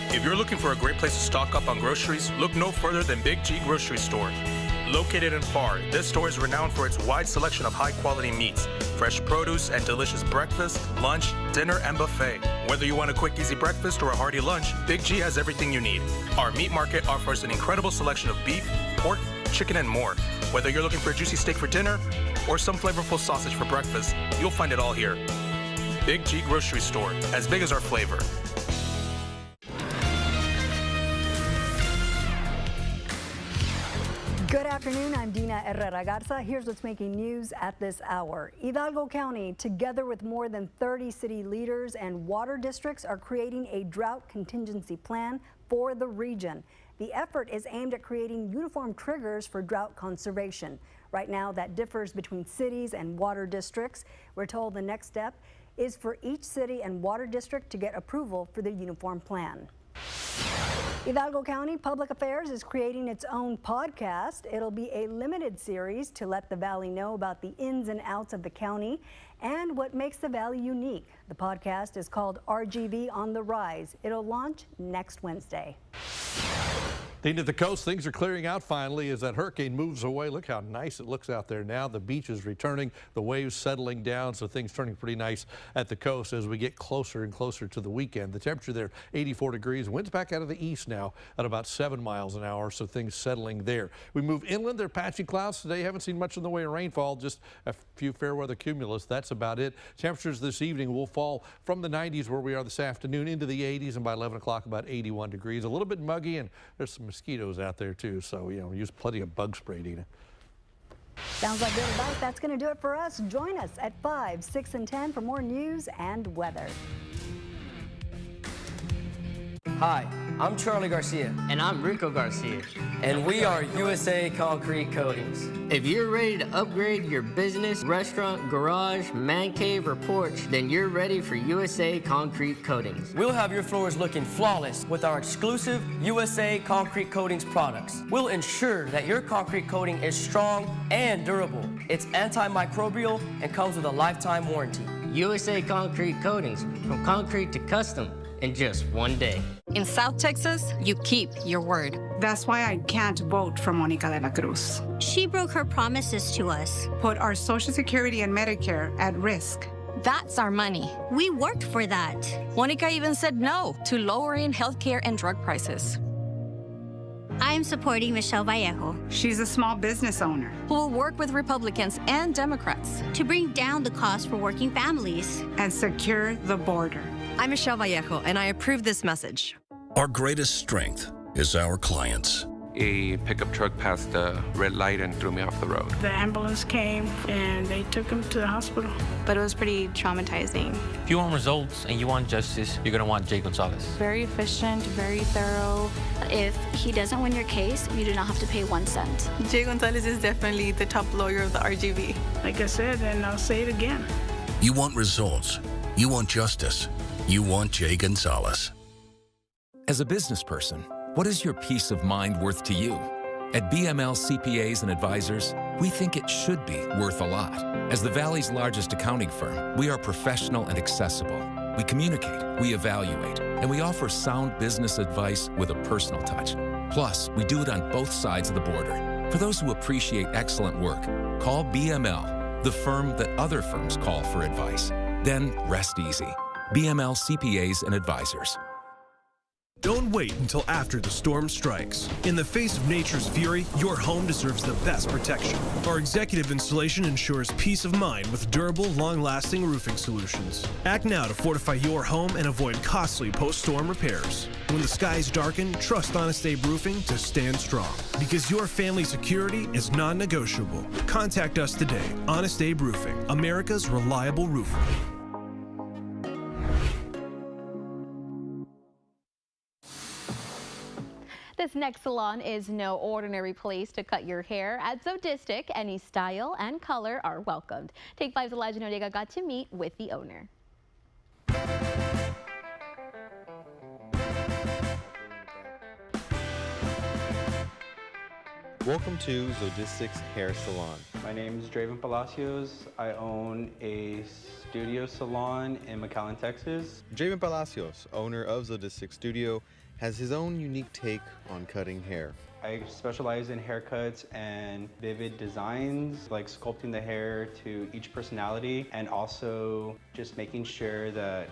If you're looking for a great place to stock up on groceries, look no further than Big G Grocery Store. Located in Pharr, this store is renowned for its wide selection of high-quality meats, fresh produce, and delicious breakfast, lunch, dinner, and buffet. Whether you want a quick, easy breakfast or a hearty lunch, Big G has everything you need. Our meat market offers an incredible selection of beef, pork, chicken, and more. Whether you're looking for a juicy steak for dinner or some flavorful sausage for breakfast, you'll find it all here. Big G Grocery Store, as big as our flavor. Good afternoon, I'm Dina Herrera Garza. Here's what's making news at this hour. Hidalgo County, together with more than 30 city leaders and water districts, are creating a drought contingency plan for the region. The effort is aimed at creating uniform triggers for drought conservation. Right now, that differs between cities and water districts. We're told the next step is for each city and water district to get approval for the uniform plan. Hidalgo County Public Affairs is creating its own podcast. It'll be a limited series to let the Valley know about the ins and outs of the county and what makes the Valley unique. The podcast is called RGV on the Rise. It'll launch next Wednesday. Into the coast, things are clearing out finally as that hurricane moves away. Look how nice it looks out there now. The beach is returning, the waves settling down, so things turning pretty nice at the coast as we get closer and closer to the weekend. The temperature there, 84 degrees. Winds back out of the east now at about 7 miles an hour, so things settling there. We move inland. There are patchy clouds today. Haven't seen much in the way of rainfall, just a few fair weather cumulus. That's about it. Temperatures this evening will fall from the 90s where we are this afternoon into the 80s, and by 11 o'clock about 81 degrees. A little bit muggy, and there's some mosquitoes out there too, so use plenty of bug spray, Dina. Sounds like good advice. That's going to do it for us. Join us at 5, 6, and 10 for more news and weather. Hi, I'm Charlie Garcia. And I'm Rico Garcia. And we are USA Concrete Coatings. If you're ready to upgrade your business, restaurant, garage, man cave, or porch, then you're ready for USA Concrete Coatings. We'll have your floors looking flawless with our exclusive USA Concrete Coatings products. We'll ensure that your concrete coating is strong and durable. It's antimicrobial and comes with a lifetime warranty. USA Concrete Coatings, from concrete to custom, in just one day. In South Texas, you keep your word. That's why I can't vote for Monica de la Cruz. She broke her promises to us. Put our Social Security and Medicare at risk. That's our money. We worked for that. Monica even said no to lowering healthcare and drug prices. I am supporting Michelle Vallejo. She's a small business owner who will work with Republicans and Democrats to bring down the cost for working families and secure the border. I'm Michelle Vallejo, and I approve this message. Our greatest strength is our clients. A pickup truck passed the red light and threw me off the road. The ambulance came and they took him to the hospital. But it was pretty traumatizing. If you want results and you want justice, you're going to want Jay Gonzalez. Very efficient, very thorough. If he doesn't win your case, you do not have to pay 1 cent. Jay Gonzalez is definitely the top lawyer of the RGV. Like I said, and I'll say it again. You want results. You want justice. You want Jay Gonzalez. As a business person, what is your peace of mind worth to you? At BML CPAs and Advisors, we think it should be worth a lot. As the Valley's largest accounting firm, we are professional and accessible. We communicate, we evaluate, and we offer sound business advice with a personal touch. Plus, we do it on both sides of the border. For those who appreciate excellent work, call BML, the firm that other firms call for advice. Then rest easy. BML CPAs and Advisors. Don't wait until after the storm strikes. In the face of nature's fury, your home deserves the best protection. Our executive installation ensures peace of mind with durable, long-lasting roofing solutions. Act now to fortify your home and avoid costly post-storm repairs. When the skies darken, trust Honest Abe Roofing to stand strong. Because your family's security is non-negotiable. Contact us today. Honest Abe Roofing, America's reliable roofer. This next salon is no ordinary place to cut your hair. At Zodistic, any style and color are welcomed. Take 5's Elijah Noriega got to meet with the owner. Welcome to Zodistic's Hair Salon. My name is Draven Palacios. I own a studio salon in McAllen, Texas. Draven Palacios, owner of Zodistic Studio, has his own unique take on cutting hair. I specialize in haircuts and vivid designs, like sculpting the hair to each personality, and also just making sure that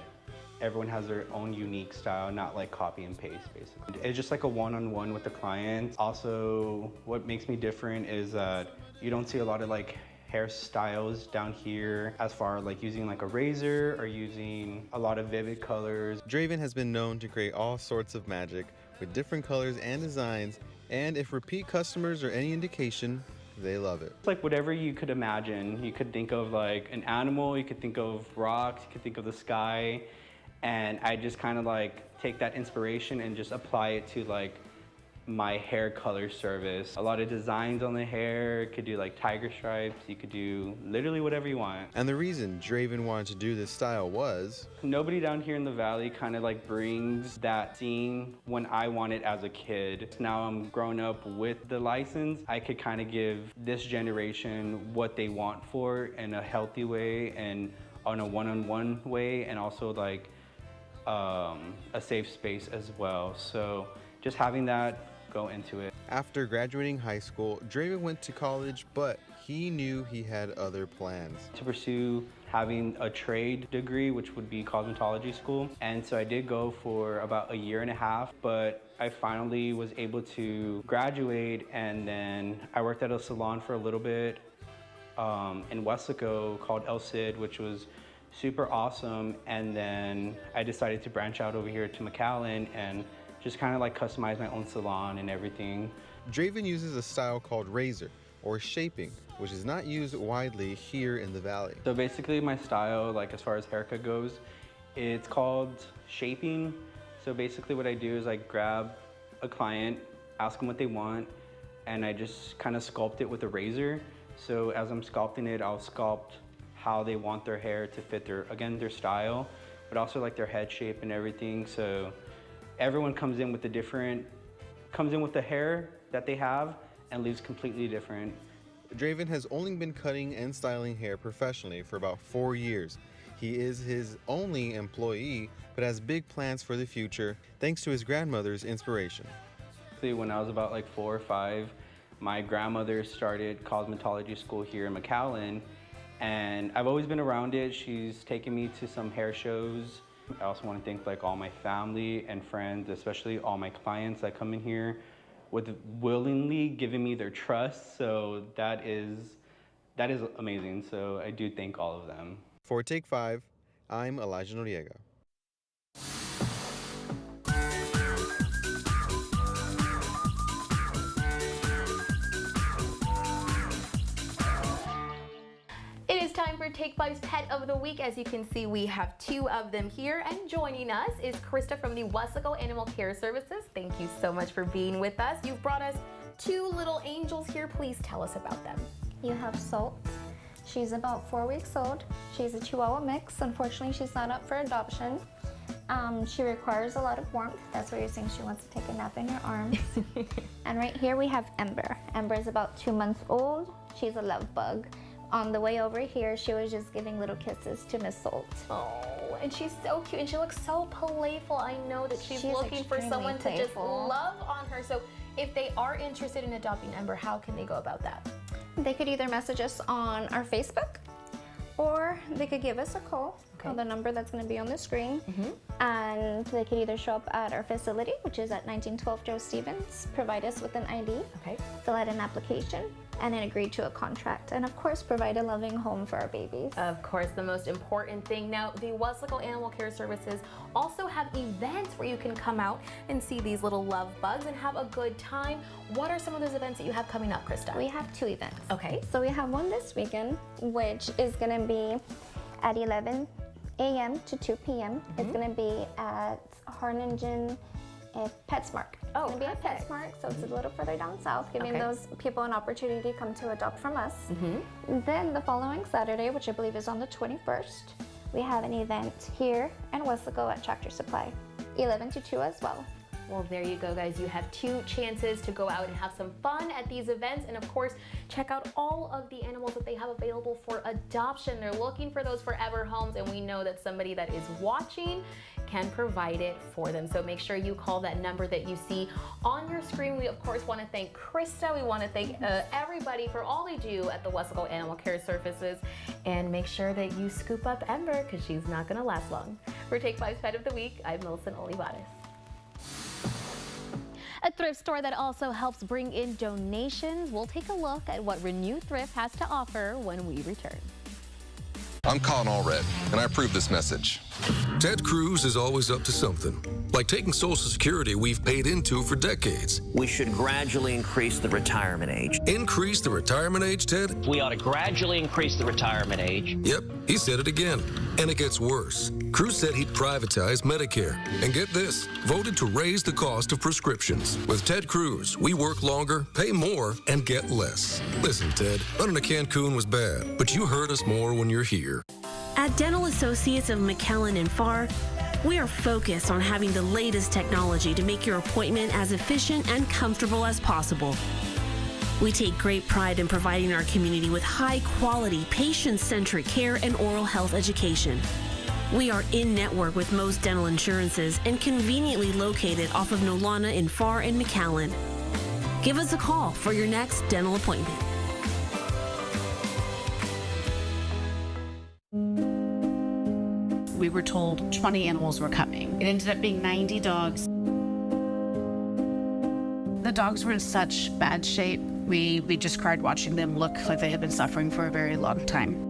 everyone has their own unique style, not like copy and paste, basically. It's just like a one-on-one with the client. Also, what makes me different is that you don't see a lot of like hairstyles down here as far like using like a razor or using a lot of vivid colors. Draven has been known to create all sorts of magic with different colors and designs, and if repeat customers are any indication, they love it. It's like whatever you could imagine. You could think of like an animal, you could think of rocks, you could think of the sky. And I just kind of like take that inspiration and just apply it to like my hair color service. A lot of designs on the hair, you could do like tiger stripes, you could do literally whatever you want. And the reason Draven wanted to do this style was... Nobody down here in the valley kind of like brings that scene when I wanted as a kid. Now I'm grown up with the license, I could kind of give this generation what they want for in a healthy way and on a one-on-one way, and also like a safe space as well. So just having that go into it. After graduating high school, Draven went to college, but he knew he had other plans. To pursue having a trade degree, which would be cosmetology school. And so I did go for about a year and a half, but I finally was able to graduate, and then I worked at a salon for a little bit in Weslaco called El Cid, which was super awesome. And then I decided to branch out over here to McAllen and just kind of like customize my own salon and everything. Draven uses a style called razor or shaping, which is not used widely here in the valley. So basically my style, like as far as haircut goes, it's called shaping. So basically what I do is I grab a client, ask them what they want, and I just kind of sculpt it with a razor. So as I'm sculpting it, I'll sculpt how they want their hair to fit their, again, their style, but also like their head shape and everything. So everyone comes in with the hair that they have and leaves completely different. Draven has only been cutting and styling hair professionally for about 4 years. He is his only employee, but has big plans for the future thanks to his grandmother's inspiration. When I was about like 4 or 5, my grandmother started cosmetology school here in McAllen, and I've always been around it. She's taken me to some hair shows. I also want to thank like all my family and friends, especially all my clients that come in here with willingly giving me their trust. So that is amazing. So I do thank all of them. For Take 5, I'm Elijah Noriega. It is time for Take 5's Pet of the Week. As you can see, we have 2 of them here, and joining us is Krista from the Weslaco Animal Care Services. Thank you so much for being with us. You've brought us 2 little angels here. Please tell us about them. You have Salt. She's about 4 weeks old. She's a Chihuahua mix. Unfortunately, she's not up for adoption. She requires a lot of warmth. That's why you're saying she wants to take a nap in your arms. And right here we have Ember. Ember is about 2 months old. She's a love bug. On the way over here, she was just giving little kisses to Miss Salt. Oh, and she's so cute, and she looks so playful. I know that she's looking for someone to just love on her. So if they are interested in adopting Ember, how can they go about that? They could either message us on our Facebook, or they could give us a call on the number that's going to be on the screen. And they could either show up at our facility, which is at 1912 Joe Stevens, provide us with an ID, fill out an application, and then agree to a contract, and of course provide a loving home for our babies. Of course, the most important thing. Now, the Weslaco Animal Care Services also have events where you can come out and see these little love bugs and have a good time. What are some of those events that you have coming up, Krista? We have 2 events. Okay. So we have one this weekend, which is going to be at 11 a.m. to 2 p.m. It's going to be at Harlingen PetSmart. Oh, it's going to be at PetSmart, so it's a little further down south, giving those people an opportunity to come to adopt from us. Then the following Saturday, which I believe is on the 21st, we have an event here in Weslaco at Tractor Supply, 11 to 2 as well. Well, there you go, guys. You have 2 chances to go out and have some fun at these events. And of course, check out all of the animals that they have available for adoption. They're looking for those forever homes, and we know that somebody that is watching can provide it for them. So make sure you call that number that you see on your screen. We of course want to thank Krista. We want to thank everybody for all they do at the Wesco Animal Care Services. And make sure that you scoop up Ember, because she's not going to last long. For Take 5's Pet of the Week, I'm Millicent Olivares. A thrift store that also helps bring in donations. We'll take a look at what Renew Thrift has to offer when we return. I'm Colin Allred, and I approve this message. Ted Cruz is always up to something, like taking Social Security we've paid into for decades. We should gradually increase the retirement age. Increase the retirement age, Ted? We ought to gradually increase the retirement age. Yep, he said it again. And it gets worse. Cruz said he'd privatize Medicare. And get this, voted to raise the cost of prescriptions. With Ted Cruz, we work longer, pay more, and get less. Listen, Ted, running to Cancun was bad, but you hurt us more when you're here. At Dental Associates of McAllen and Farr, we are focused on having the latest technology to make your appointment as efficient and comfortable as possible. We take great pride in providing our community with high-quality, patient-centric care and oral health education. We are in-network with most dental insurances and conveniently located off of Nolana in Farr and McAllen. Give us a call for your next dental appointment. We were told 20 animals were coming. It ended up being 90 dogs. The dogs were in such bad shape. We just cried watching them look like they had been suffering for a very long time.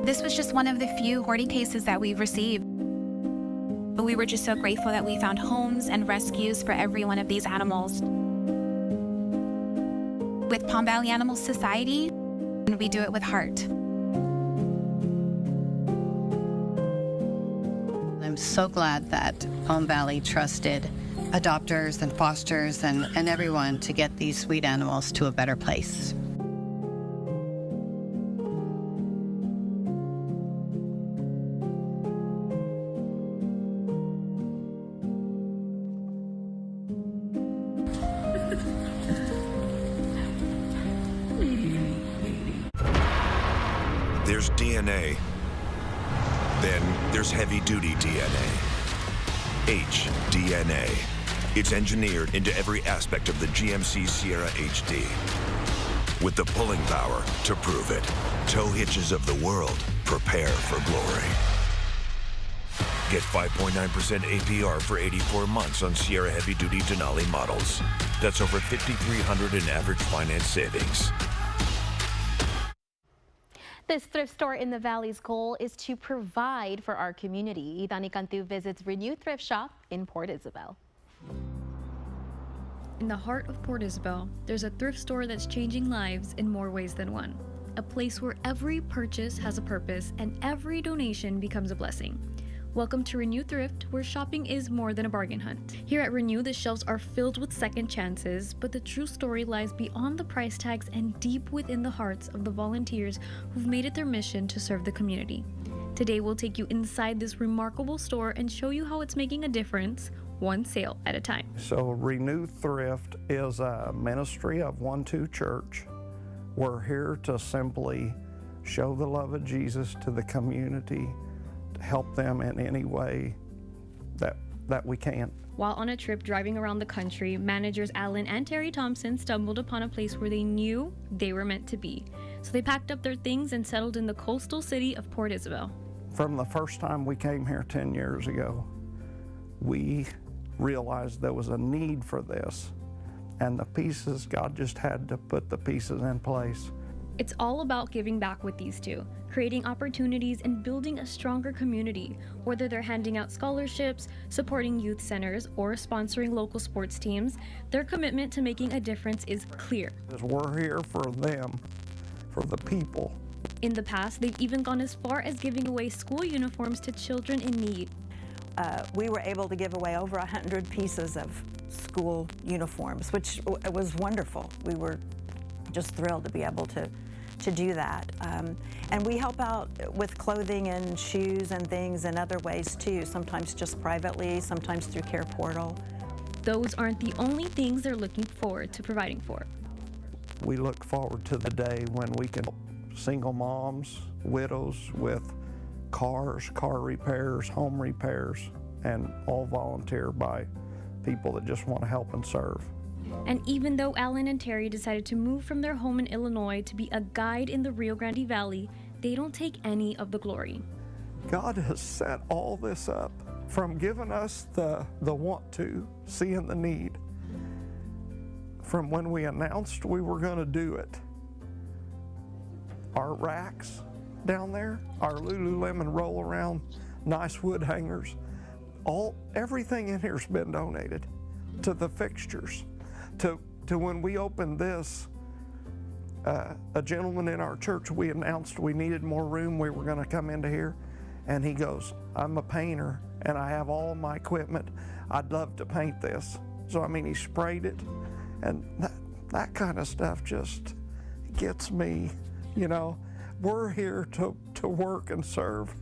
This was just one of the few hoarding cases that we've received. But we were just so grateful that we found homes and rescues for every one of these animals. With Palm Valley Animal Society, we do it with heart. I'm so glad that Palm Valley trusted adopters and fosters and everyone to get these sweet animals to a better place. There's DNA. Then there's heavy-duty DNA. HDNA. It's engineered into every aspect of the GMC Sierra HD. With the pulling power to prove it. Tow hitches of the world prepare for glory. Get 5.9% APR for 84 months on Sierra heavy-duty Denali models. That's over $5,300 in average finance savings. This thrift store in the Valley's goal is to provide for our community. Dani Cantu visits Renew Thrift Shop in Port Isabel. In the heart of Port Isabel, there's a thrift store that's changing lives in more ways than one. A place where every purchase has a purpose and every donation becomes a blessing. Welcome to Renew Thrift, where shopping is more than a bargain hunt. Here at Renew, the shelves are filled with second chances, but the true story lies beyond the price tags and deep within the hearts of the volunteers who've made it their mission to serve the community. Today, we'll take you inside this remarkable store and show you how it's making a difference, one sale at a time. So Renew Thrift is a ministry of 1-2 Church. We're here to simply show the love of Jesus to the community, help them in any way that we can. While on a trip driving around the country, managers Alan and Terry Thompson stumbled upon a place where they knew they were meant to be. So they packed up their things and settled in the coastal city of Port Isabel. From the first time we came here 10 years ago, we realized there was a need for this. And the pieces, God just had to put the pieces in place. It's all about giving back with these two, creating opportunities and building a stronger community, whether they're handing out scholarships, supporting youth centers, or sponsoring local sports teams. Their commitment to making a difference is clear. We're here for them, for the people. In the past, they've even gone as far as giving away school uniforms to children in need. We were able to give away over 100 pieces of school uniforms, which was wonderful. We were just thrilled to be able to to do that. And we help out with clothing and shoes and things in other ways too, sometimes just privately, sometimes through Care Portal. Those aren't the only things they're looking forward to providing for. We look forward to the day when we can help single moms, widows with cars, car repairs, home repairs, and all volunteer by people that just want to help and serve. And even though Alan and Terry decided to move from their home in Illinois to be a guide in the Rio Grande Valley, they don't take any of the glory. God has set all this up from giving us the want to, seeing the need, from when we announced we were going to do it. Our racks down there, our Lululemon roll-around, nice wood hangers, everything in here's been donated, to the fixtures, to when we opened this. A gentleman in our church, we announced we needed more room, we were going to come into here, and he goes, I'm a painter and I have all my equipment, I'd love to paint this. So I mean, he sprayed it, and that kind of stuff just gets me, you know. We're here to work and serve.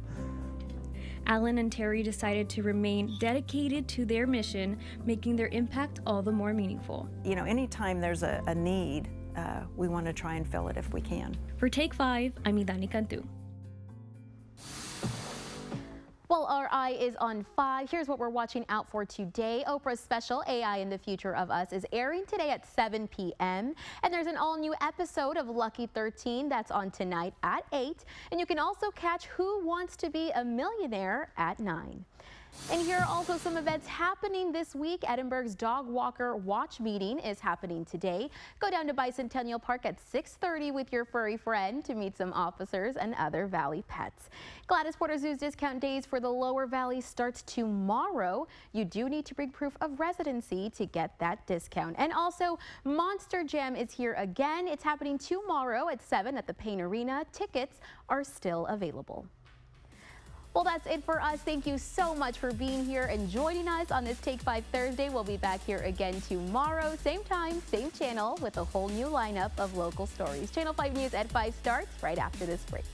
Alan and Terry decided to remain dedicated to their mission, making their impact all the more meaningful. You know, anytime there's a need, we want to try and fill it if we can. For Take 5, I'm Idani Cantu. Well, our eye is on 5. Here's what we're watching out for today. Oprah's special AI in the Future of Us is airing today at 7 p.m. And there's an all-new episode of Lucky 13 that's on tonight at 8. And you can also catch Who Wants to Be a Millionaire at 9. And here are also some events happening this week. Edinburgh's Dog Walker Watch Meeting is happening today. Go down to Bicentennial Park at 6:30 with your furry friend to meet some officers and other Valley pets. Gladys Porter Zoo's discount days for the Lower Valley starts tomorrow. You do need to bring proof of residency to get that discount. And also, Monster Jam is here again. It's happening tomorrow at 7 at the Payne Arena. Tickets are still available. Well, that's it for us. Thank you so much for being here and joining us on this Take 5 Thursday. We'll be back here again tomorrow, same time, same channel, with a whole new lineup of local stories. Channel 5 News at 5 starts right after this break.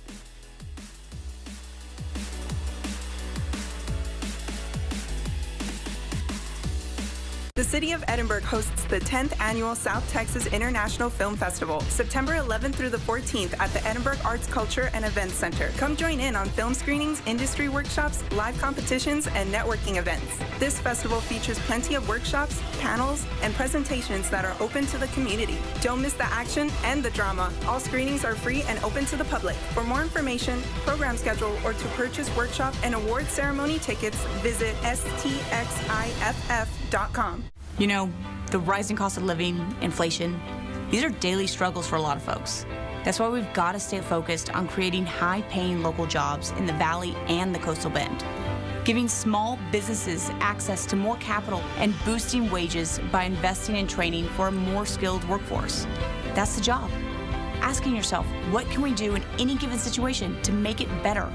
The City of Edinburgh hosts the 10th Annual South Texas International Film Festival, September 11th through the 14th at the Edinburgh Arts, Culture, and Events Center. Come join in on film screenings, industry workshops, live competitions, and networking events. This festival features plenty of workshops, panels, and presentations that are open to the community. Don't miss the action and the drama. All screenings are free and open to the public. For more information, program schedule, or to purchase workshop and award ceremony tickets, visit stxiff.com. You know, the rising cost of living, inflation, these are daily struggles for a lot of folks. That's why we've got to stay focused on creating high-paying local jobs in the Valley and the Coastal Bend, giving small businesses access to more capital and boosting wages by investing in training for a more skilled workforce. That's the job. Asking yourself, what can we do in any given situation to make it better?